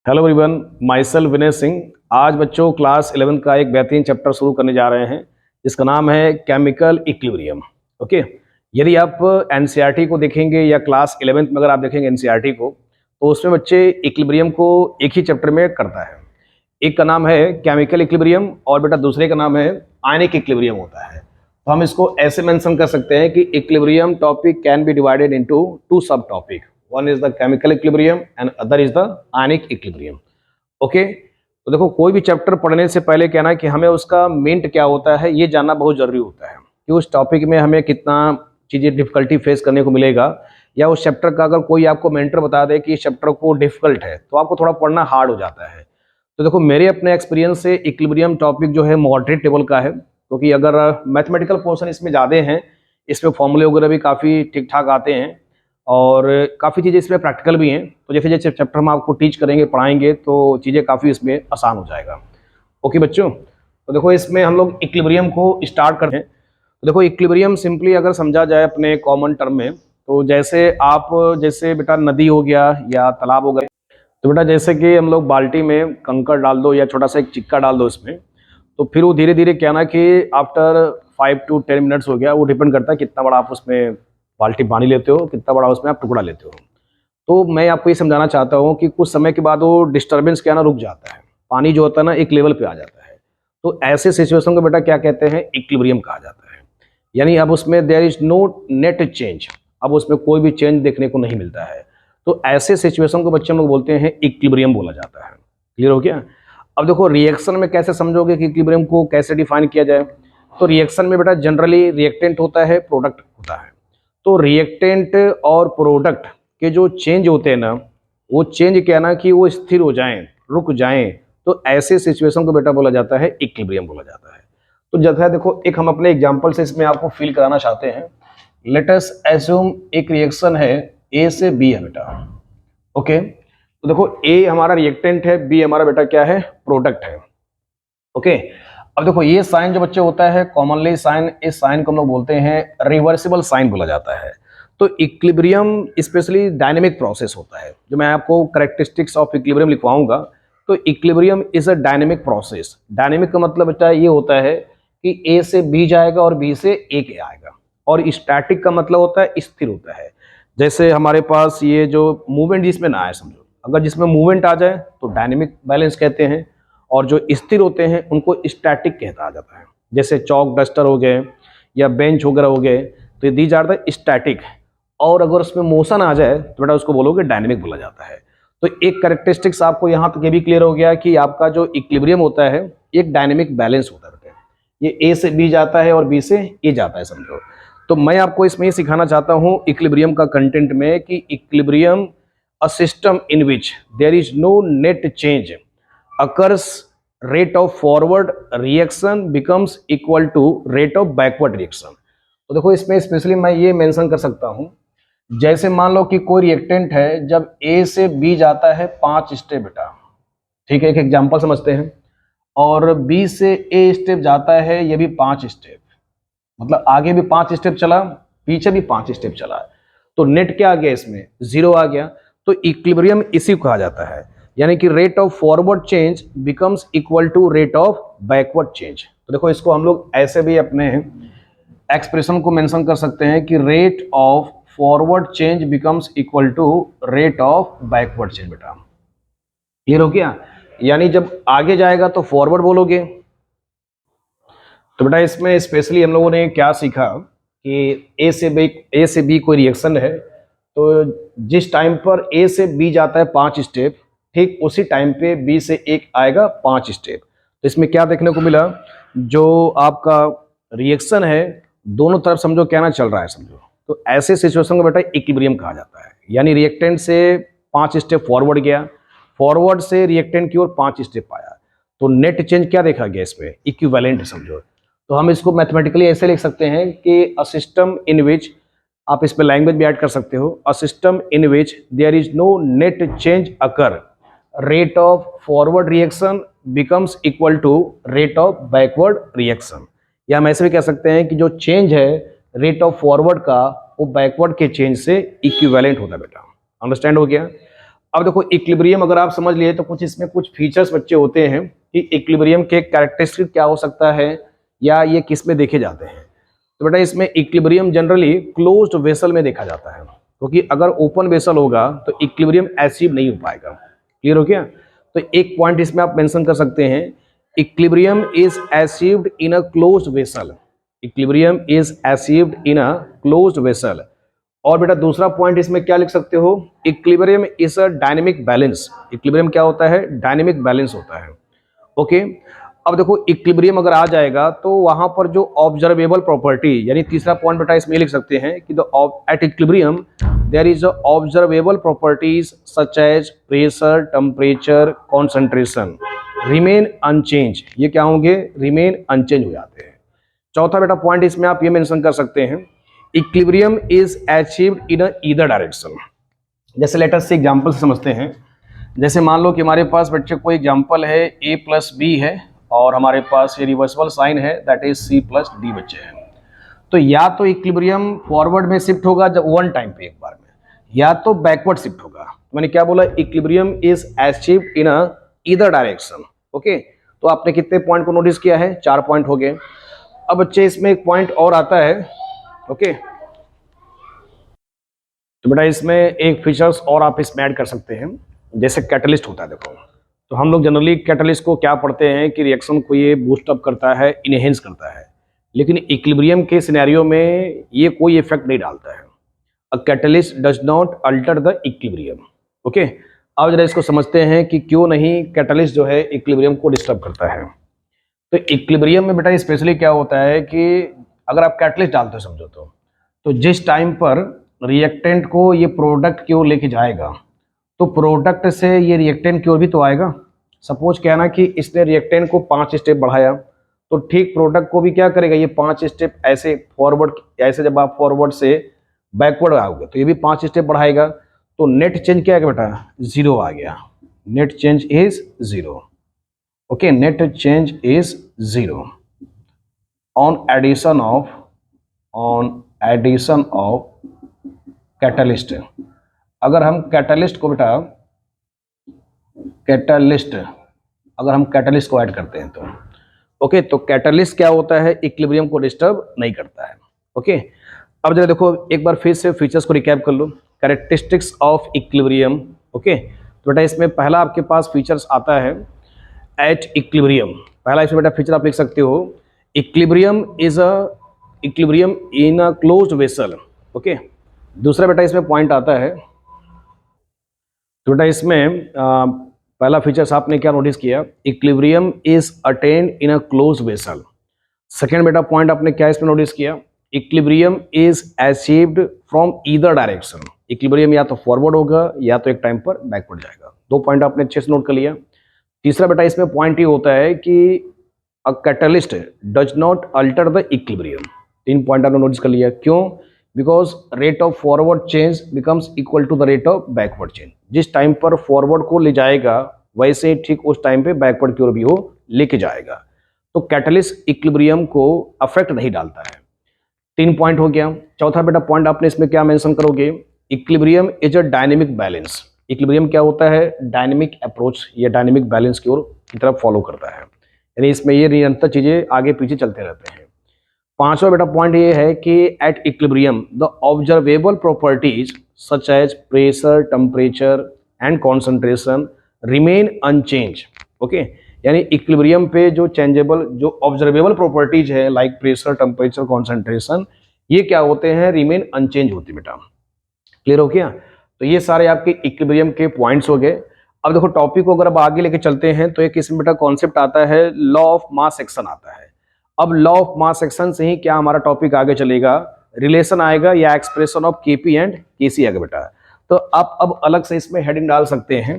Hello everyone, my self Vinay Singh. आज बच्चों class 11 का एक बेहतरीन चैप्टर शुरू करने जा रहे हैं जिसका नाम है केमिकल इक्विलिब्रियम। ओके, यदि आप एनसीईआरटी को देखेंगे या क्लास 11th में अगर आप देखेंगे एनसीईआरटी को, तो उसमें बच्चे इक्विलिब्रियम को एक ही चैप्टर में करता है। एक का नाम है केमिकल इक्विलिब्रियम और बेटा दूसरे का नाम है आयनिक इक्विलिब्रियम होता है। तो हम इसको ऐसे मेंशन कर सकते हैं कि equilibrium topic can be divided into two सब topic. One is the chemical equilibrium and other is the ionic equilibrium. Okay, तो देखो कोई भी चैप्टर पढ़ने से पहले कहना है कि हमें उसका मेंट क्या होता है ये जानना बहुत जरूरी होता है कि उस टॉपिक में हमें कितना चीज़ें डिफिकल्टी फेस करने को मिलेगा, या उस चैप्टर का अगर कोई आपको मेंटर बता दे कि इस चैप्टर को डिफिकल्ट है तो आपको थोड़ा पढ़ना हार्ड हो जाता है। तो देखो मेरे अपने एक्सपीरियंस से इक्विलिब्रियम टॉपिक जो है मॉडरेट लेवल का है, क्योंकि अगर मैथमेटिकल पोर्शन इसमें ज़्यादा हैं, इसमें फॉर्मूले वगैरह भी काफ़ी ठीक ठाक आते हैं और काफ़ी चीज़ें इसमें प्रैक्टिकल भी हैं। तो जैसे जैसे चैप्टर हम आपको टीच करेंगे पढ़ाएंगे तो चीज़ें काफ़ी इसमें आसान हो जाएगा। ओके बच्चों, तो देखो इसमें हम लोग इक्विलिब्रियम को स्टार्ट करते हैं। तो देखो इक्विलिब्रियम सिंपली अगर समझा जाए अपने कॉमन टर्म में, तो जैसे बेटा नदी हो गया या तालाब हो गए, तो बेटा जैसे कि हम लोग बाल्टी में कंकड़ डाल दो या छोटा सा एक चिक्का डाल दो इसमें, तो फिर वो धीरे धीरे क्या ना कि आफ्टर 5 to 10 मिनट्स हो गया, वो डिपेंड करता है कितना बड़ा आप उसमें बाल्टी पानी लेते हो, कितना बड़ा उसमें आप टुकड़ा लेते हो। तो मैं आपको ये समझाना चाहता हूँ कि कुछ समय के बाद वो डिस्टर्बेंस क्या ना रुक जाता है, पानी जो होता है ना एक लेवल पे आ जाता है। तो ऐसे सिचुएशन को बेटा क्या कहते हैं, इक्विलिब्रियम कहा जाता है। यानी अब उसमें there is no net change, अब उसमें कोई भी चेंज देखने को नहीं मिलता है। तो ऐसे सिचुएशन को बच्चे हम लोग बोलते हैं इक्विलिब्रियम बोला जाता है। क्लियर हो गया? अब देखो रिएक्शन में कैसे समझोगे कि इक्विलिब्रियम को कैसे डिफाइन किया जाए। तो रिएक्शन में बेटा जनरली रिएक्टेंट होता है, प्रोडक्ट होता है। तो रिएक्टेंट और प्रोडक्ट के जो चेंज होते हैं ना, वो चेंज क्या ना कि वो स्थिर हो जाएं, रुक जाएं, तो ऐसे सिचुएशन को बेटा बोला जाता है इक्विलिब्रियम बोला जाता है। तो जैसा देखो एक हम अपने एग्जांपल से इसमें आपको फील कराना चाहते हैं। लेट अस एज्यूम एक रिएक्शन है ए से बी है बेटा। ओके, तो देखो ए हमारा रिएक्टेंट है, बी हमारा बेटा क्या है, प्रोडक्ट है। ओके, अब देखो ये साइन जो बच्चे होता है कॉमनली साइन, इस साइन को हम लोग बोलते हैं रिवर्सिबल साइन बोला जाता है। तो इक्विलिब्रियम स्पेशली डायनेमिक प्रोसेस होता है। जो मैं आपको कैरेक्टरिस्टिक्स ऑफ इक्विलिब्रियम लिखवाऊंगा, तो equilibrium is a dynamic process. Dynamic का मतलब बेटा ये होता है कि ए से बी जाएगा और बी से ए के आएगा, और स्टैटिक का मतलब होता है स्थिर होता है। जैसे हमारे पास ये जो मूवमेंट जिसमें ना आए, समझो अगर जिसमें मूवमेंट आ जाए तो डायनेमिक बैलेंस कहते हैं, और जो स्थिर होते हैं उनको स्टैटिक कहता जाता है। जैसे चौक डस्टर हो गए या बेंच वगैरह हो गए, तो ये दीज आर द स्टैटिक। और अगर उसमें मोशन आ जाए तो बेटा उसको बोलोगे डायनेमिक बोला जाता है। तो एक कैरेक्टरिस्टिक्स आपको यहाँ तक ये भी क्लियर हो गया कि आपका जो इक्विलिब्रियम होता है एक डायनेमिक बैलेंस होता है बेटा। ये ए से बी जाता है और बी से ए जाता है, समझो। तो मैं आपको इसमें ये सिखाना चाहता हूँ इक्विलिब्रियम का कंटेंट में कि equilibrium a system in which there is no net change occurs, rate of forward reaction becomes equal to rate of backward reaction। तो देखो इसमें स्पेशली मैं ये मेंशन कर सकता हूं, जैसे मान लो कि कोई रिएक्टेंट है, जब ए से बी जाता है 5 स्टेप बेटा, ठीक है, एक एग्जांपल समझते हैं, और बी से ए स्टेप जाता है ये भी 5 स्टेप, मतलब आगे भी 5 स्टेप चला, पीछे भी 5 स्टेप चला, तो नेट क्या आ गया, इसमें 0 आ गया। तो इक्विलिब्रियम इसी को कहा जाता है, यानी कि rate of forward change becomes equal to rate of backward change. तो देखो इसको हम लोग ऐसे भी अपने एक्सप्रेशन को मेंशन कर सकते हैं कि rate of forward change becomes equal to rate of backward change बेटा। क्लियर हो गया? यानी जब आगे जाएगा तो फॉरवर्ड बोलोगे। तो बेटा इसमें स्पेशली हम लोगों ने क्या सीखा कि ए से बी कोई रिएक्शन है, तो जिस टाइम पर ए से बी जाता है 5 स्टेप, ठीक उसी टाइम पे बी से एक आएगा 5 स्टेप। तो इसमें क्या देखने को मिला, जो आपका रिएक्शन है दोनों तरफ समझो क्या ना चल रहा है, समझो। तो ऐसे सिचुएशन को बेटा इक्विलिब्रियम कहा जाता है। यानी रिएक्टेंट से 5 स्टेप फॉरवर्ड गया, फॉरवर्ड से रिएक्टेंट की ओर 5 स्टेप आया, तो नेट चेंज क्या देखा गया, इसमें इक्विवेलेंट समझो। तो हम इसको मैथमेटिकली ऐसे लिख सकते हैं कि अ सिस्टम इन विच, आप इस पर लैंग्वेज भी ऐड कर सकते हो, a system in which there is no net change occur, rate of forward reaction becomes equal to rate of backward reaction. या हम ऐसे भी कह सकते हैं कि जो चेंज है रेट ऑफ फॉरवर्ड का, वो बैकवर्ड के चेंज से इक्विवेलेंट होता है बेटा। अंडरस्टैंड हो गया? अब देखो इक्विलिब्रियम अगर आप समझ लिए तो कुछ इसमें कुछ फीचर्स बच्चे होते हैं कि इक्विलिब्रियम के कैरेक्टरिस्टिक क्या हो सकता है या ये किस में देखे जाते हैं। तो बेटा इसमें इक्विलिब्रियम जनरली क्लोज्ड वेसल में देखा जाता है, क्योंकि अगर ओपन वेसल होगा तो इक्विलिब्रियम अचीव नहीं हो पाएगा। क्लियर हो गया? तो एक पॉइंट इसमें आप मेंशन कर सकते हैं, equilibrium is achieved in a closed vessel. Equilibrium is achieved in a closed vessel. और बेटा दूसरा पॉइंट इसमें क्या लिख सकते हो, equilibrium is a dynamic balance. Equilibrium क्या होता है? डायनेमिक बैलेंस होता है। ओके, अब देखो इक्विलिब्रियम अगर आ जाएगा तो वहां पर जो ऑब्जर्वेबल प्रॉपर्टी, यानी तीसरा पॉइंट बेटा इसमें लिख सकते हैं कि at equilibrium there is observable properties such as pressure, temperature, concentration remain unchanged. ये क्या होंगे? रिमेन अनचेंज हो जाते हैं। चौथा बेटा पॉइंट इसमें आप ये मेंशन कर सकते हैं, equilibrium is achieved in either direction. जैसे लेट अस से एग्जांपल से समझते हैं। जैसे मान लो कि हमारे पास बच्चे कोई एग्जांपल है a प्लस बी है और हमारे पास ये रिवर्सिबल साइन है that is c plus D बच्चे हैं। तो या तो इक्विलिब्रियम फॉरवर्ड में शिफ्ट होगा जब वन टाइम पे एक बार में, या तो बैकवर्ड शिफ्ट होगा। मैंने क्या बोला? Equilibrium is achieved in either direction. Okay, तो आपने कितने पॉइंट को नोटिस किया है? 4 पॉइंट हो गए। अब बच्चे इसमें एक पॉइंट और आता है। ओके, तो बेटा इसमें एक फीचर्स और आप इसमें ऐड कर सकते हैं, जैसे कैटलिस्ट होता है। देखो तो हम लोग जनरली कैटलिस्ट को क्या पढ़ते हैं कि रिएक्शन को ये बूस्ट अप करता है, इनहेंस करता है, लेकिन इक्विलिब्रियम के सिनेरियो में ये कोई इफेक्ट नहीं डालता है। अ catalyst does not alter the equilibrium. Okay, अब जरा इसको समझते हैं कि क्यों नहीं कैटलिस्ट जो है इक्विलिब्रियम को डिस्टर्ब करता है। तो इक्विलिब्रियम में बेटा स्पेशली क्या होता है कि अगर आप कैटलिस्ट डालते हो समझो तो जिस टाइम पर रिएक्टेंट को ये प्रोडक्ट की ओर लेके जाएगा तो प्रोडक्ट से ये रिएक्टेंट की ओर भी तो आएगा। सपोज क्या है ना कि इसने रिएक्टेंट को 5 स्टेप बढ़ाया, तो ठीक प्रोडक्ट को भी क्या करेगा? ये 5 स्टेप ऐसे फॉरवर्ड, ऐसे जब आप फॉरवर्ड से बैकवर्ड आओगे तो ये भी 5 स्टेप बढ़ाएगा। तो नेट चेंज क्या है बेटा? 0 आ गया। Net change is 0। Okay, net change is 0 on addition of catalyst. अगर हम कैटलिस्ट को बेटा अगर हम कैटलिस्ट को ऐड करते हैं तो ओके, तो कैटलिस्ट क्या होता है? इक्विलिब्रियम को डिस्टर्ब नहीं करता है। ओके, अब जरा देखो एक बार फिर से फीचर्स को रिकैप कर लो। Characteristics of equilibrium. ओके, तो बेटा इसमें पहला आपके पास फीचर्स आता है एट इक्विलिब्रियम। पहला इसमें बेटा फीचर आप लिख सकते हो, equilibrium in a closed vessel. Okay, दूसरा बेटा इसमें पॉइंट आता है, तो बेटा इसमें पहला फीचर्स आपने क्या नोटिस किया? Equilibrium is attend in a closed vessel. Second बेटा पॉइंट आपने क्या इसमें नोटिस किया? Equilibrium is achieved from either direction. Equilibrium या तो फॉरवर्ड होगा या तो एक टाइम पर बैकवर्ड जाएगा। 2 पॉइंट आपने अच्छे से नोट कर लिया। तीसरा बेटा इसमें पॉइंट ये होता है कि a catalyst does not alter the equilibrium. 3 point आपने नोटिस कर लिया। क्यों? Because rate of forward change becomes equal to the rate of backward change. जिस टाइम पर फॉरवर्ड को ले जाएगा वैसे ठीक उस टाइम पे बैकवर्ड की ओर भी वो लेके जाएगा। तो कैटलिस्ट इक्विलिब्रियम को अफेक्ट नहीं डालता है। 3 पॉइंट हो गया। चौथा बेटा पॉइंट आपने इसमें क्या मेंशन करोगे? Equilibrium is a dynamic balance. Equilibrium क्या होता है? डायनेमिक अप्रोच या डायनेमिक बैलेंस की ओर की तरफ फॉलो करता है, यानी इसमें ये निरंतर चीजें आगे पीछे चलते रहते हैं। 5वां बेटा पॉइंट ये है कि at equilibrium the observable properties such as pressure, temperature and concentration remain unchanged. Okay, यानी इक्विलिब्रियम पे जो चेंजेबल, जो ऑब्जर्वेबल प्रॉपर्टीज है लाइक प्रेशर, टेम्परेचर, कॉन्सेंट्रेशन, ये क्या होते हैं? रिमेन अनचेंज होती बेटा। क्लियर हो गया? तो ये सारे आपके इक्विलिब्रियम के पॉइंट्स हो गए। अब देखो टॉपिक को अगर अब आगे लेके चलते हैं तो एक इसमें बेटा कॉन्सेप्ट आता है, लॉ ऑफ मास एक्शन आता है। अब लॉ ऑफ मास एक्शन से ही क्या हमारा टॉपिक आगे चलेगा? रिलेशन आएगा या एक्सप्रेशन ऑफ केपी एंड केसी आएगा बेटा। तो आप अब अलग से इसमें हेडिंग डाल सकते हैं।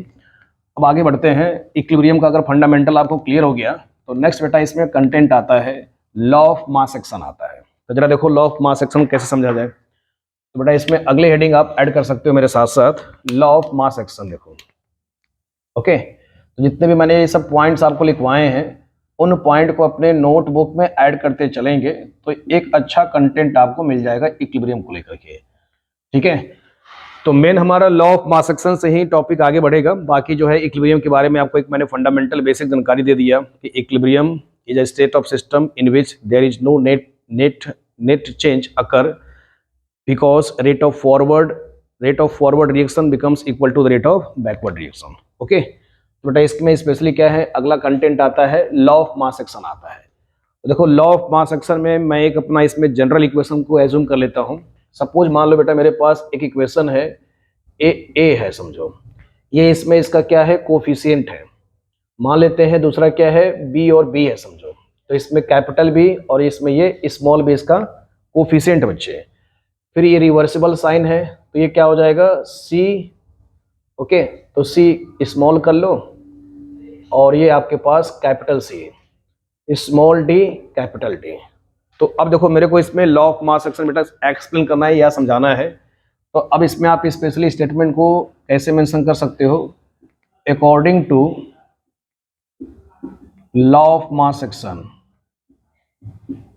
अब आगे बढ़ते हैं। इक्विलिब्रियम का अगर फंडामेंटल आपको क्लियर हो गया तो नेक्स्ट बेटा इसमें कंटेंट आता है, लॉ ऑफ मास एक्शन आता है। तो जरा देखो लॉ ऑफ मास एक्शन कैसे समझा जाए। तो बेटा इसमें अगले हेडिंग आप ऐड कर सकते हो मेरे साथ साथ, लॉ ऑफ मास एक्शन। देखो ओके, तो जितने भी मैंने ये सब पॉइंट्स आपको लिखवाए हैं उन पॉइंट को अपने नोटबुक में ऐड करते चलेंगे तो एक अच्छा कंटेंट आपको मिल जाएगा इक्विलिब्रियम को लेकर के। ठीक है, तो मेन हमारा लॉ ऑफ मास एक्शन से ही टॉपिक आगे बढ़ेगा। बाकी जो है इक्विलिब्रियम के बारे में आपको एक मैंने फंडामेंटल बेसिक जानकारी दे दिया कि equilibrium is a state of system in which there is no net change occur because rate of forward reaction becomes equal to the rate of backward reaction. Okay, तो बेटा इसमें स्पेशली क्या है, अगला कंटेंट आता है लॉ ऑफ मास एक्शन आता है। तो देखो लॉ ऑफ मास एक्शन में मैं एक अपना इसमें जनरल इक्वेशन को एज्यूम कर लेता हूँ। सपोज मान लो बेटा मेरे पास एक इक्वेशन है ए है, समझो ये इसमें इसका क्या है, कोफिशिएंट है। मान लेते हैं दूसरा क्या है, बी और बी है समझो, तो इसमें कैपिटल बी और इसमें ये स्मॉल बी इसका कोफिशिएंट बच्चे। फिर ये रिवर्सिबल साइन है तो ये क्या हो जाएगा, सी। ओके, तो सी स्मॉल कर लो और ये आपके पास capital C, small D capital D. तो अब देखो मेरे को इसमें लॉ ऑफ मास एक्शन बेटा एक्सप्लेन करना है या समझाना है। तो अब इसमें आप स्पेशली स्टेटमेंट को कैसे मेंशन कर सकते हो, according to law of mass action,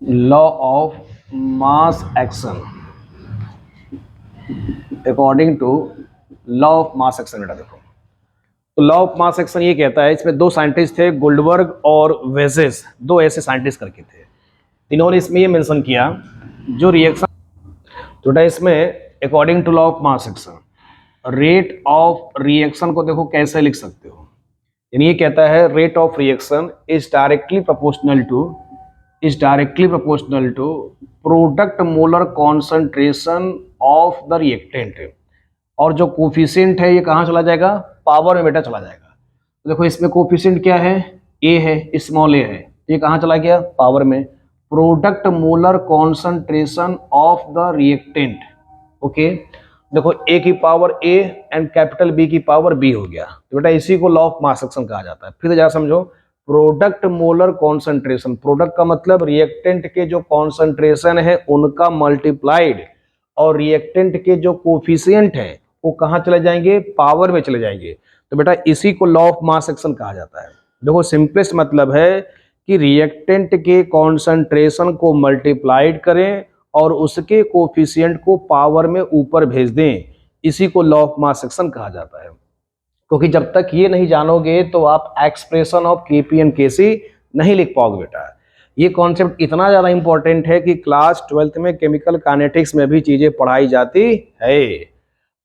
law of mass action, according to law of mass action. बेटा देखो तो लॉ ऑफ मास एक्शन ये कहता है, इसमें दो साइंटिस्ट थे गोल्डबर्ग और वेजेस, दो ऐसे साइंटिस्ट करके थे। इन्होंने इसमें ये मेंशन किया जो रिएक्शन, तो बेटा इसमें according to law of mass action rate of reaction को देखो कैसे लिख सकते हो, यानी ये कहता है rate of reaction is directly proportional to product molar concentration of the reactant. और जो कोफिशिएंट है ये कहाँ चला जाएगा, पावर में बेटा चला जाएगा। तो देखो इसमें कोफिशिएंट क्या है, ए है, स्मॉल ए है, ये कहाँ चला गया, पावर में। Product molar concentration of the reactant. Okay, देखो ए की power A and capital B की पावर बी हो गया, तो बेटा इसी को लॉ ऑफ मास एक्शन कहा जाता है। फिर जरा समझो, प्रोडक्ट मोलर कॉन्सेंट्रेशन, प्रोडक्ट का मतलब रिएक्टेंट के जो कॉन्सेंट्रेशन है उनका मल्टीप्लाइड, और रिएक्टेंट के जो कोफिशिएंट है वो कहाँ चले जाएंगे, पावर में चले जाएंगे। तो बेटा इसी को लॉ ऑफ मास एक्शन कहा जाता है। देखो सिंपलेस्ट मतलब है कि रिएक्टेंट के कॉन्सेंट्रेशन को मल्टीप्लाइड करें और उसके कोफिशिएंट को पावर में ऊपर भेज दें, इसी को लॉ ऑफ मास एक्शन कहा जाता है। क्योंकि जब तक ये नहीं जानोगे तो आप एक्सप्रेशन ऑफ केपी एंड केसी नहीं लिख पाओगे बेटा। ये कॉन्सेप्ट इतना ज़्यादा इंपॉर्टेंट है कि क्लास 12th में केमिकल काइनेटिक्स में भी चीज़ें पढ़ाई जाती है।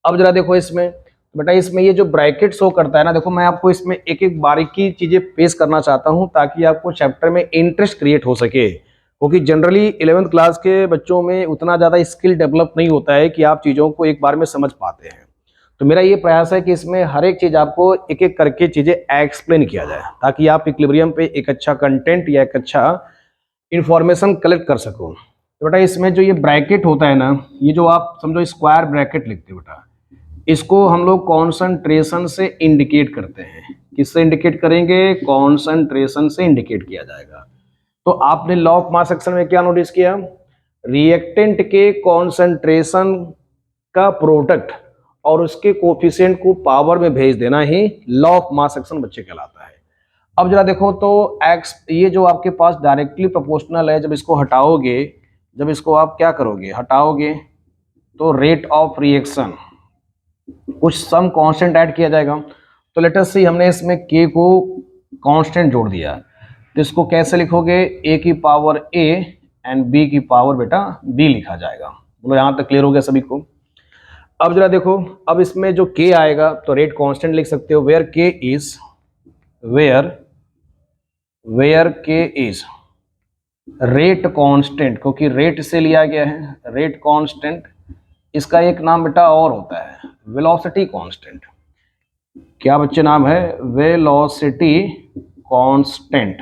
अब जरा देखो इसमें बेटा, इसमें ये जो ब्रैकेट शो करता है ना, देखो मैं आपको इसमें एक एक बारीकी चीज़ें पेश करना चाहता हूँ ताकि आपको चैप्टर में इंटरेस्ट क्रिएट हो सके। क्योंकि जनरली 11th क्लास के बच्चों में उतना ज़्यादा स्किल डेवलप नहीं होता है कि आप चीज़ों को एक बार में समझ पाते हैं। तो मेरा ये प्रयास है कि इसमें हर एक चीज़ आपको एक एक करके चीज़ें एक्सप्लेन किया जाए ताकि आप इक्विलिब्रियम पे एक अच्छा कंटेंट या एक अच्छा इंफॉर्मेशन कलेक्ट कर सको। तो बेटा इसमें जो ये ब्रैकेट होता है ना, ये जो आप समझो स्क्वायर ब्रैकेट लिखते हो बेटा, इसको हम लोग कॉन्सेंट्रेशन से इंडिकेट करते हैं। किससे इंडिकेट करेंगे, कॉन्सेंट्रेशन से इंडिकेट किया जाएगा। तो आपने लॉ ऑफ मास एक्शन में क्या नोटिस किया, रिएक्टेंट के कॉन्सेंट्रेशन का प्रोडक्ट और उसके कोफिशिएंट को पावर में भेज देना ही लॉ ऑफ मास एक्शन बच्चे कहलाता है। अब जरा देखो तो एक्स, ये जो आपके पास डायरेक्टली प्रोपोर्शनल है, जब इसको हटाओगे, जब इसको आप क्या करोगे, हटाओगे तो रेट ऑफ रिएक्शन कुछ सम कांस्टेंट ऐड किया जाएगा। तो लेट अस सी हमने इसमें के को कांस्टेंट जोड़ दिया, तो इसको कैसे लिखोगे, ए की पावर ए एंड बी की पावर बेटा बी लिखा जाएगा। बोलो यहाँ तक क्लियर हो गया सभी को। अब जरा देखो, अब इसमें जो के आएगा तो रेट कांस्टेंट लिख सकते हो, वेयर के इज वेयर के इज रेट कांस्टेंट, क्योंकि रेट से लिया गया है, रेट कांस्टेंट। इसका एक नाम बेटा और होता है वेलोसिटी कांस्टेंट। क्या बच्चे नाम है, वेलोसिटी कांस्टेंट।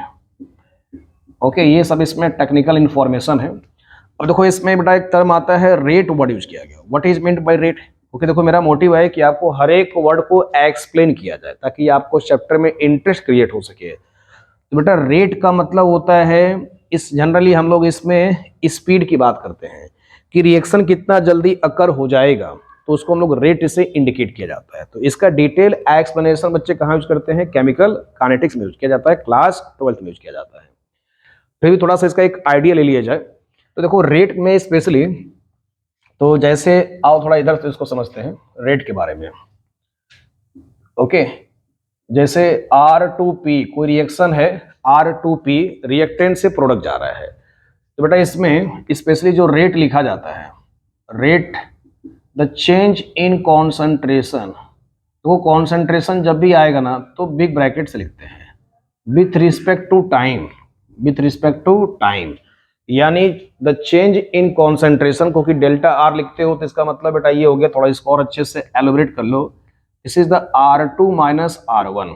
ओके, ये सब इसमें टेक्निकल इंफॉर्मेशन है। अब देखो इसमें बेटा एक टर्म आता है रेट, वर्ड यूज किया गया, what is meant by rate. Okay, देखो मेरा मोटिव है कि आपको हर एक वर्ड को एक्सप्लेन किया जाए ताकि आपको चैप्टर में इंटरेस्ट क्रिएट हो सके। तो बेटा रेट का मतलब होता है, इस जनरली हम लोग इसमें स्पीड की बात करते हैं कि रिएक्शन कितना जल्दी अकर हो जाएगा, तो उसको हम लोग रेट से इंडिकेट किया जाता है। तो इसका डिटेल एक्सप्लेनेशन बच्चे कहाँ यूज करते हैं, केमिकल काइनेटिक्स में यूज किया जाता है, क्लास 12th में यूज किया जाता है। फिर भी थोड़ा सा इसका एक आइडिया ले लिया जाए तो देखो रेट में स्पेशली तो जैसे आओ थोड़ा इधर से इसको समझते हैं रेट के बारे में। ओके, जैसे R2P कोई रिएक्शन है, R2P रिएक्टेंट से प्रोडक्ट जा रहा है, तो बेटा इसमें स्पेशली जो रेट लिखा जाता है, rate the change in concentration, तो वो कॉन्सेंट्रेशन जब भी आएगा ना तो बिग ब्रैकेट से लिखते हैं with respect to time, with respect to time, यानी द चेंज इन कॉन्सेंट्रेशन, क्योंकि डेल्टा आर लिखते हो तो इसका मतलब बेटा ये हो गया, थोड़ा इसको और अच्छे से एलोबरेट कर लो, this is the R2 minus R1,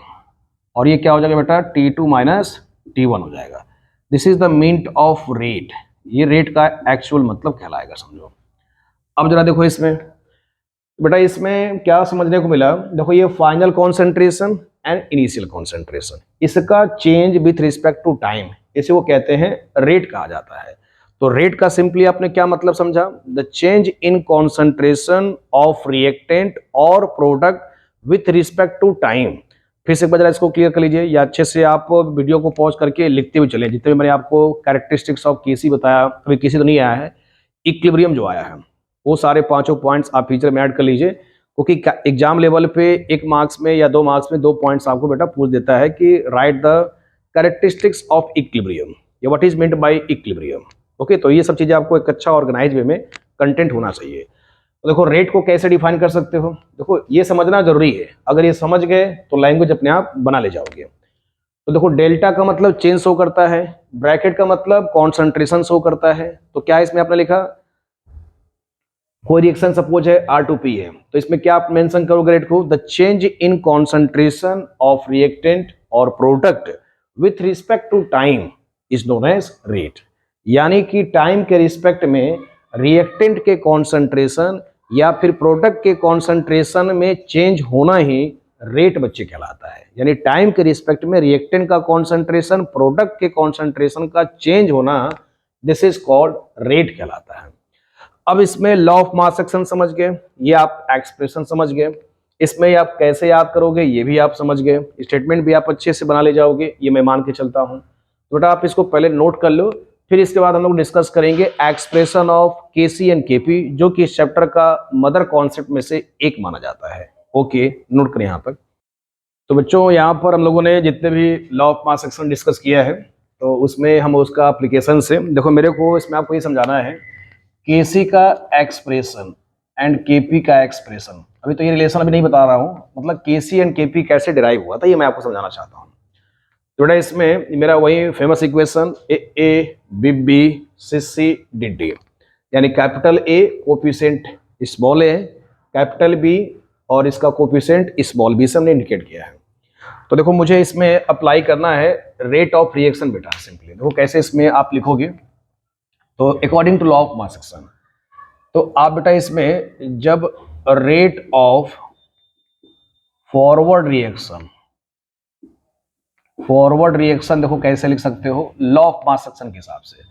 और ये क्या हो जाएगा बेटा T2 माइनस T1 हो जाएगा। This is the mean of rate, ये रेट का एक्चुअल मतलब कहलाएगा, समझो। अब जरा देखो इसमें बेटा, इसमें क्या समझने को मिला, देखो ये final concentration and initial concentration, इसका change with respect to time, इसे वो कहते हैं रेट कहा जाता है। तो रेट का सिंपली आपने क्या मतलब समझा, the change in concentration of reactant और product with respect to time. फिर से एक बार इसको क्लियर कर लीजिए, या अच्छे से आप वीडियो को पॉज करके लिखते हुए चले, जितने भी मैंने आपको कैरेक्टरिस्टिक्स ऑफ केसी बताया, अभी केसी तो नहीं आया है, इक्विलिब्रियम जो आया है वो सारे पांचों पॉइंट्स आप फीचर में ऐड कर लीजिए, क्योंकि एग्जाम लेवल पे 1 मार्क्स में या 2 मार्क्स में 2 पॉइंट्स आपको बेटा पूछ देता है कि right the characteristics of equilibrium या what is meant by equilibrium. Okay, तो ये सब चीजें आपको एक अच्छा ऑर्गेनाइज वे में कंटेंट होना चाहिए। तो देखो रेट को कैसे डिफाइन कर सकते हो, देखो ये समझना जरूरी है, अगर ये समझ गए तो लैंग्वेज अपने आप बना ले जाओगे। तो देखो डेल्टा का मतलब चेंज शो करता है, ब्रैकेट का मतलब कॉन्सेंट्रेशन शो करता है, तो क्या इसमें आपने लिखा, कोई रिएक्शन सपोज है R2P है, तो इसमें क्या आप मेंशन करोगे रेट को, the change in concentration of reactant और product with respect to time is known as rate, यानी कि टाइम के रिस्पेक्ट में रिएक्टेंट के कॉन्सेंट्रेशन या फिर प्रोडक्ट के कॉन्सेंट्रेशन में चेंज होना ही रेट बच्चे कहलाता है, यानी टाइम के रिस्पेक्ट में रिएक्टेंट का कॉन्सेंट्रेशन, प्रोडक्ट के कॉन्सेंट्रेशन का चेंज होना, दिस इज कॉल्ड रेट कहलाता है। अब इसमें लॉ ऑफ मास एक्शन समझ गए, ये आप एक्सप्रेशन समझ गए, इसमें आप कैसे याद करोगे ये भी आप समझ गए, स्टेटमेंट भी आप अच्छे से बना ले जाओगे, ये मैं मान के चलता हूं। तो बेटा आप इसको पहले नोट कर लो, फिर इसके बाद हम लोग डिस्कस करेंगे expression of KC and KP, जो कि इस चैप्टर का मदर कॉन्सेप्ट में से एक माना जाता है। ओके, नोट करें यहाँ पर। तो बच्चों यहाँ पर हम लोगों ने जितने भी law of mass action discuss किया है, तो उसमें हम उसका एप्लीकेशन से, देखो मेरे को इसमें आपको ये समझाना है केसी का एक्सप्रेशन एंड केपी का एक्सप्रेशन, अभी तो ये रिलेशन अभी नहीं बता रहा हूँ, मतलब केसी एंड केपी कैसे डिराइव हुआ था ये मैं आपको समझाना चाहता हूँ। तो बेटा इसमें मेरा वही famous equation A B B C D D, यानी capital A coefficient small A, capital B और इसका कोफिशिएंट स्मॉल बी से हमने इंडिकेट किया है। तो देखो मुझे इसमें अप्लाई करना है रेट ऑफ रिएक्शन बेटा, सिंपली देखो कैसे इसमें आप लिखोगे, तो according to law of mass action, तो आप बेटा इसमें जब रेट ऑफ फॉरवर्ड रिएक्शन देखो कैसे लिख सकते हो लॉ ऑफ मास एक्शन के हिसाब से।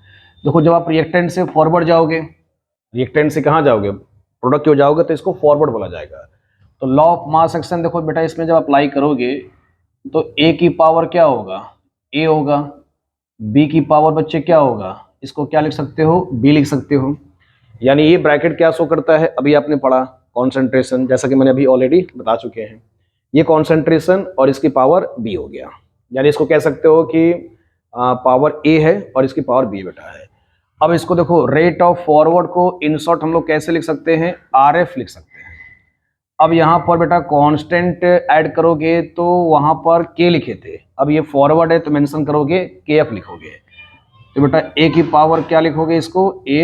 देखो जब आप रिएक्टेंट से फॉरवर्ड जाओगे, रिएक्टेंट से कहां जाओगे, प्रोडक्ट की ओर जाओगे, तो इसको फॉरवर्ड बोला जाएगा। तो लॉ ऑफ मास एक्शन देखो बेटा इसमें जब अप्लाई करोगे तो ए की पावर क्या होगा, ए होगा, बी की पावर बच्चे क्या होगा, इसको क्या लिख सकते हो, बी लिख सकते हो, यानी ये ब्रैकेट क्या शो करता है, अभी आपने पढ़ा कॉन्सेंट्रेशन, जैसा कि मैंने अभी ऑलरेडी बता चुके हैं, ये कॉन्सेंट्रेशन और इसकी पावर बी हो गया, यानी इसको कह सकते हो कि पावर ए है और इसकी पावर बी बेटा है। अब इसको देखो रेट ऑफ फॉरवर्ड को इन शॉर्ट हम लोग कैसे लिख सकते हैं, RF लिख सकते हैं। अब यहाँ पर बेटा कांस्टेंट ऐड करोगे तो वहां पर के लिखे थे, अब ये फॉरवर्ड है तो मेंशन करोगे KF लिखोगे, तो बेटा ए की पावर क्या लिखोगे, इसको ए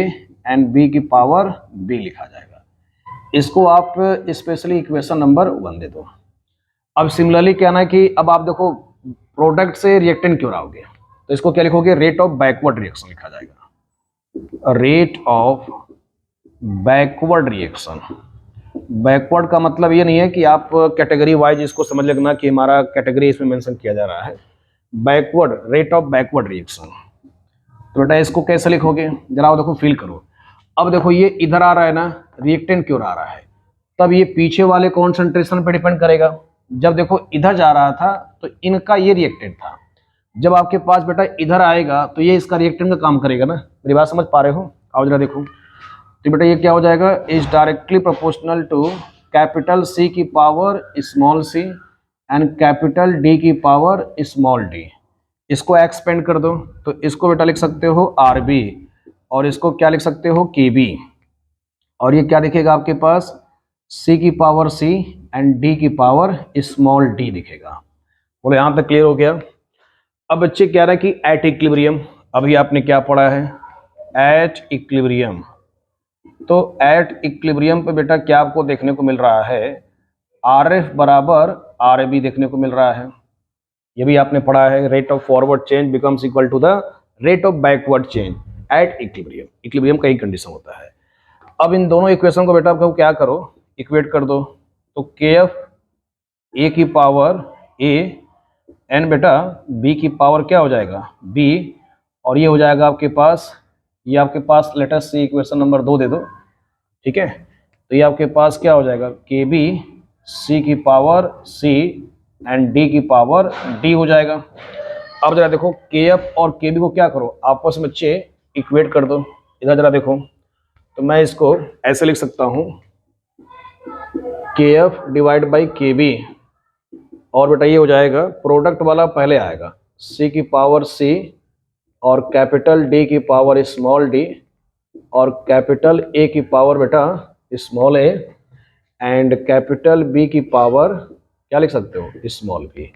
एंड बी की पावर बी लिखा जाएगा। इसको आप स्पेशली इक्वेशन नंबर 1 दे दो। अब सिमिलरली कहना है कि अब आप देखो प्रोडक्ट से रिएक्टेंट क्यों आओगे, तो इसको क्या लिखोगे, रेट ऑफ बैकवर्ड रिएक्शन लिखा जाएगा, rate of backward reaction. Backward का मतलब ये नहीं है कि आप कैटेगरी वाइज इसको समझ लेना कि हमारा कैटेगरी इसमें मेंशन किया जा रहा है, backward, rate of backward reaction. तो बेटा इसको कैसे लिखोगे, जरा देखो फील करो। अब देखो ये इधर आ रहा है ना, रिएक्टेंट क्यों आ रहा है, तब ये पीछे वाले कॉन्सेंट्रेशन पे डिपेंड करेगा। जब देखो इधर जा रहा था तो इनका ये रिएक्टेंट था, जब आपके पास बेटा इधर आएगा तो ये इसका रिएक्टेंट का काम करेगा ना, मेरी बात समझ पा रहे हो, आओ जरा देखो। तो बेटा ये क्या हो जाएगा, is directly proportional to capital C की power small C and capital D की पावर स्मॉल डी। इसको एक्सपेंड कर दो तो इसको बेटा लिख सकते हो आर बी, और इसको क्या लिख सकते हो के बी, और ये क्या दिखेगा आपके पास c की पावर c एंड d की पावर स्मॉल d दिखेगा। बोलो यहाँ तक क्लियर हो गया। अब बच्चे कह रहे हैं कि एट इक्विलिब्रियम, अभी आपने क्या पढ़ा है एट इक्विलिब्रियम, तो एट इक्विलिब्रियम पे बेटा क्या आपको देखने को मिल रहा है, आर एफ बराबर आर बी देखने को मिल रहा है। ये भी आपने पढ़ा है, rate of forward change becomes equal to the rate of backward change at equilibrium. Equilibrium का ही कंडीशन होता है। अब इन दोनों इक्वेशन को बेटा आपको क्या करो, इक्वेट कर दो, तो के एफ ए की पावर ए एन बेटा बी की पावर क्या हो जाएगा बी, और ये हो जाएगा आपके पास, ये आपके पास लेटेस्ट सी इक्वेशन नंबर 2 दे दो, ठीक है। तो ये आपके पास क्या हो जाएगा के बी सी की पावर सी एंड डी की पावर डी हो जाएगा। अब जरा देखो के एफ और के बी को क्या करो, आपस में बच्चे इक्वेट कर दो। इधर जरा देखो, तो मैं इसको ऐसे लिख सकता हूं के एफ डिवाइड बाई के बी, और बेटा ये हो जाएगा प्रोडक्ट वाला पहले आएगा सी की पावर सी और कैपिटल डी की पावर स्मॉल डी और कैपिटल ए की पावर बेटा small A and capital B की पावर क्या लिख सकते हो स्मॉल बी।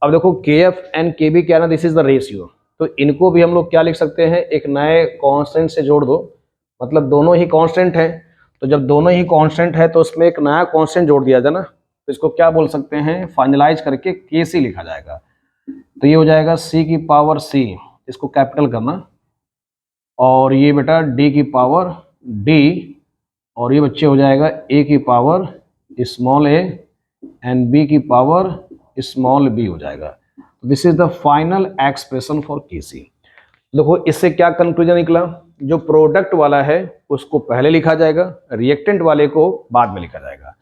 अब देखो के एफ एंड के बी क्या ना, दिस इज द रेशियो, तो इनको भी हम लोग क्या लिख सकते हैं, एक नए कांस्टेंट से जोड़ दो, मतलब दोनों ही कांस्टेंट है, तो जब दोनों ही कांस्टेंट है तो उसमें एक नया कांस्टेंट जोड़ दिया जाए ना, तो इसको क्या बोल सकते हैं, फाइनलाइज करके के सी लिखा जाएगा। तो ये हो जाएगा सी की पावर सी, इसको कैपिटल करना, और ये बेटा डी की पावर डी, और ये बच्चे हो जाएगा ए की power small A and B की पावर स्मॉल बी हो जाएगा। This is the final expression for K C. देखो इससे क्या कंक्लूजन निकला, जो प्रोडक्ट वाला है उसको पहले लिखा जाएगा, रिएक्टेंट वाले को बाद में लिखा जाएगा।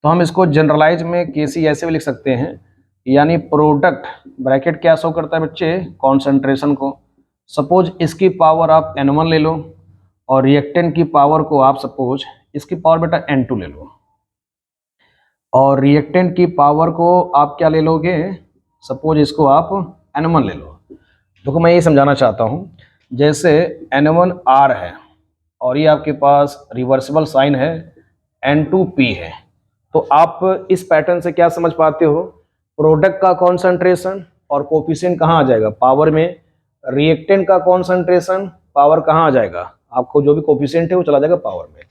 तो हम इसको जनरलाइज में के सी ऐसे भी लिख सकते हैं, यानी प्रोडक्ट ब्रैकेट क्या शो करता है बच्चे, कॉन्सेंट्रेशन को। सपोज इसकी पावर आप N1 ले लो और रिएक्टेंट की पावर को आप सपोज इसकी पावर बेटा N2 ले लो, और रिएक्टेंट की पावर को आप क्या ले लोगे, सपोज इसको आप N1 ले लो। देखो मैं ये समझाना चाहता हूँ, जैसे N1 R है और ये आपके पास रिवर्सिबल साइन है N2P है, तो आप इस पैटर्न से क्या समझ पाते हो, प्रोडक्ट का कॉन्सेंट्रेशन और कोफिशिएंट कहाँ आ जाएगा, पावर में, रिएक्टेंट का कॉन्सेंट्रेशन पावर कहाँ आ जाएगा, आपको जो भी कोफिशिएंट है वो चला जाएगा पावर में।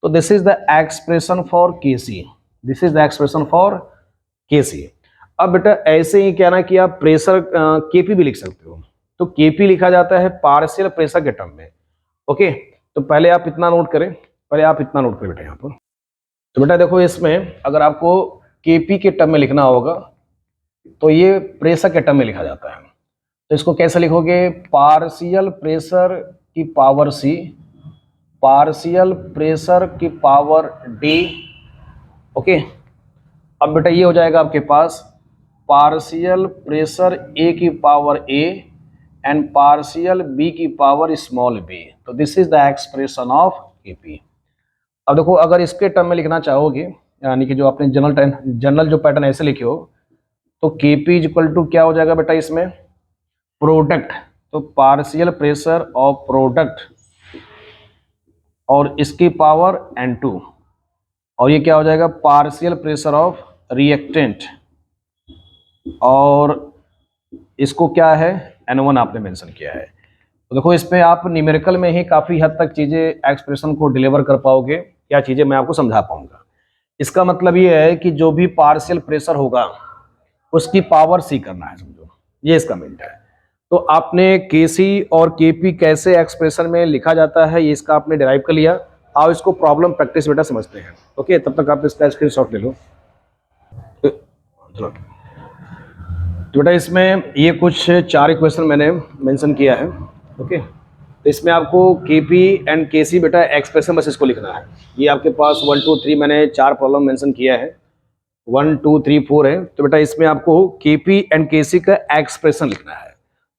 तो this is the expression for K C, this is the expression for K C. अब बेटा ऐसे ही क्या ना कि आप प्रेशर केपी भी लिख सकते हो, तो केपी लिखा जाता है पार्शियल प्रेशर के टर्म में, ओके। तो पहले आप इतना नोट करें, पहले आप इतना नोट करें बेटा यहाँ पर। तो बेटा देखो इसमें अगर आपको केपी के टर्म में लिखना होगा तो ये प्रेशर के टर्म में लिखा जाता है, तो इसको कैसे लिखोगे, पार्शियल प्रेशर की पावर सी, पार्शियल प्रेशर की पावर डी, ओके। अब बेटा ये हो जाएगा आपके पास पार्शियल प्रेशर ए की power A and partial B की पावर स्मॉल बी। तो this is the expression of KP. अब देखो अगर इसके टर्म में लिखना चाहोगे, यानी कि जो आपने जनरल जो पैटर्न ऐसे लिखे हो, तो केपी इज इक्वल टू क्या हो जाएगा बेटा इसमें, प्रोडक्ट, तो पार्शियल प्रेशर ऑफ प्रोडक्ट और इसकी पावर N2, और ये क्या हो जाएगा पार्शियल प्रेशर ऑफ रिएक्टेंट, और इसको क्या है N1 आपने मेंशन किया है। तो देखो इसमें आप न्यूमेरिकल में ही काफ़ी हद तक चीज़ें एक्सप्रेशन को डिलीवर कर पाओगे, क्या चीज़ें मैं आपको समझा पाऊंगा। इसका मतलब ये है कि जो भी पार्शियल प्रेशर होगा उसकी पावर सी करना है, समझो, ये इसका मिनट है। तो आपने के सी और के पी कैसे एक्सप्रेशन में लिखा जाता है ये इसका आपने डिराइव कर लिया। आओ इसको प्रॉब्लम प्रैक्टिस बेटा समझते हैं, ओके। तब तक आप इसका स्क्रीनशॉट ले लो। चलो तो बेटा इसमें ये कुछ 4 इक्वेशन मैंने मेंशन किया है, ओके। तो इसमें आपको के पी एंड के सी बेटा एक्सप्रेशन बस इसको लिखना है। ये आपके पास 1 2 3 मैंने 4 प्रॉब्लम मेंशन किया है, 1 2 3 4 है। तो बेटा इसमें आपको के पी एंड के सी का एक्सप्रेशन लिखना है।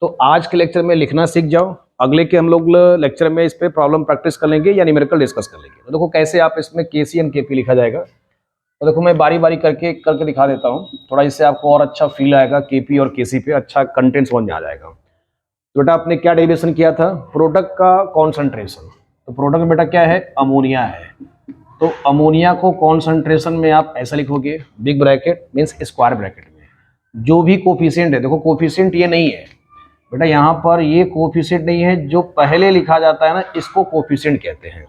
तो आज के लेक्चर में लिखना सीख जाओ, अगले के हम लोग लेक्चर में इस पे प्रॉब्लम प्रैक्टिस कर लेंगे या न्यूमेरिकल डिस्कस कर लेंगे। तो देखो कैसे आप इसमें केसी एंड केपी लिखा जाएगा। तो देखो मैं बारी बारी करके दिखा देता हूँ, थोड़ा इससे आपको और अच्छा फील आएगा, केपी और केसी पे अच्छा कंटेंट समझ में आ जाएगा। तो बेटा आपने क्या डेरिवेशन किया था, प्रोडक्ट का कॉन्सेंट्रेशन। तो प्रोडक्ट बेटा क्या है, अमोनिया है। तो अमोनिया को कॉन्सेंट्रेशन में आप ऐसा लिखोगे, big bracket means square bracket में जो भी कोफिशिएंट है, देखो कोफिशिएंट ये नहीं है बेटा, यहाँ पर ये कोफिशिएंट नहीं है, जो पहले लिखा जाता है ना इसको कोफिशिएंट कहते हैं।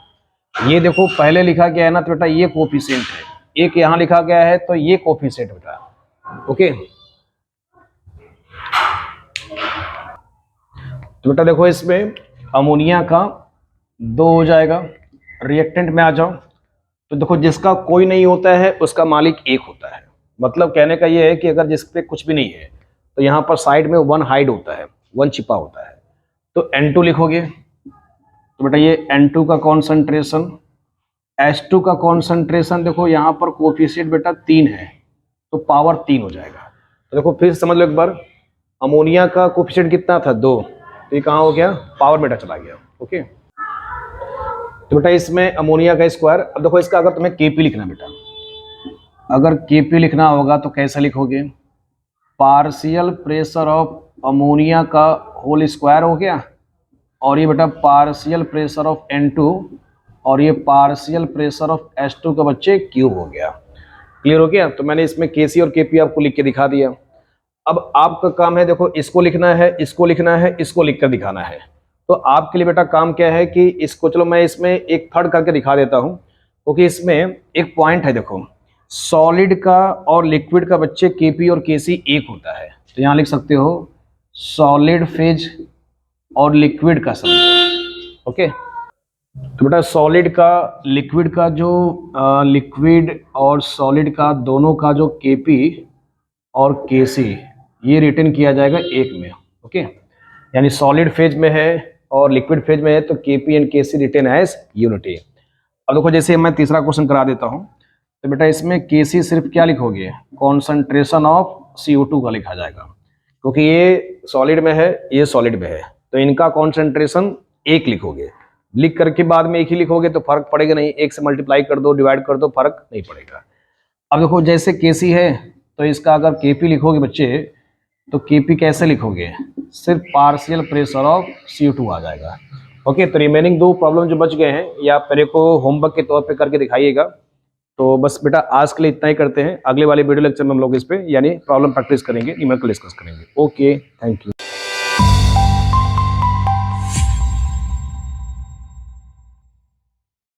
ये देखो पहले लिखा गया है ना, तो बेटा ये कोफिशिएंट है, एक यहाँ लिखा गया है तो ये कोफिशिएंट बेटा। ओके, तो बेटा देखो इसमें अमोनिया का 2 हो जाएगा। रिएक्टेंट में आ जाओ, तो देखो जिसका कोई नहीं होता है उसका मालिक 1 होता है। मतलब कहने का ये है कि अगर जिस पे कुछ भी नहीं है तो यहाँ पर साइड में 1 हाइड होता है, 1 छिपा होता है। तो N2 लिखोगे, तो बेटा ये N2 का कॉन्सेंट्रेशन, H2 का कॉन्सेंट्रेशन, देखो यहाँ पर कोफिशिएंट बेटा 3 है तो पावर 3 हो जाएगा। तो देखो फिर समझ लो एक बार, अमोनिया का कोफिशिएंट कितना था, 2, तो ये कहाँ हो गया, पावर बेटा चला गया। ओके, तो बेटा इसमें अमोनिया का स्क्वायर। अब देखो इसका अगर तुम्हें केपी लिखना बेटा, अगर केपी लिखना होगा तो कैसे लिखोगे, पार्शियल प्रेशर ऑफ अमोनिया का होल स्क्वायर हो गया, और ये बेटा पार्शियल प्रेशर ऑफ N2, और ये पार्शियल प्रेशर ऑफ H2 का बच्चे क्यूब हो गया। क्लियर हो गया। तो मैंने इसमें केसी और केपी आपको लिख के दिखा दिया। अब आपका काम है, देखो इसको लिखना है, इसको लिखना है, इसको लिख कर दिखाना है। तो आपके लिए बेटा काम क्या है कि इसको, चलो मैं इसमें एक थर्ड करके दिखा देता हूं, क्योंकि इसमें एक पॉइंट है, देखो सॉलिड का और लिक्विड का बच्चे केपी और केसी 1 होता है। तो यहां लिख सकते हो सॉलिड फेज और लिक्विड का समझो। ओके, तो बेटा सॉलिड का लिक्विड का जो लिक्विड और सॉलिड का दोनों का जो केपी और केसी ये रिटर्न किया जाएगा 1 में। ओके, यानी सॉलिड फेज में है और लिक्विड फेज में है तो KP and KC return as unity. अब देखो जैसे मैं तीसरा क्वेश्चन करा देता हूं, तो बेटा इसमें केसी सिर्फ क्या लिखोगे, कॉन्सेंट्रेशन ऑफ CO2 का लिखा जाएगा, क्योंकि ये सॉलिड में है, ये सॉलिड में है, तो इनका कॉन्सेंट्रेशन 1 लिखोगे। लिख करके बाद में 1 ही लिखोगे तो फर्क पड़ेगा नहीं, 1 से मल्टीप्लाई कर दो, डिवाइड कर दो, फर्क नहीं पड़ेगा। अब देखो जैसे केसी है तो इसका अगर केपी लिखोगे बच्चे, तो केपी कैसे लिखोगे, सिर्फ पार्शियल प्रेशर ऑफ CO2 आ जाएगा। ओके, तो रिमेनिंग 2 प्रॉब्लम जो बच गए हैं ये आप मेरे को होमवर्क के तौर पे करके दिखाइएगा। तो बस बेटा आज के लिए इतना ही करते हैं, अगले वाले वीडियो लेक्चर में हम लोग इस पे यानी प्रॉब्लम प्रैक्टिस करेंगे, न्यूमेरिकल डिस्कस करेंगे। Okay, thank you.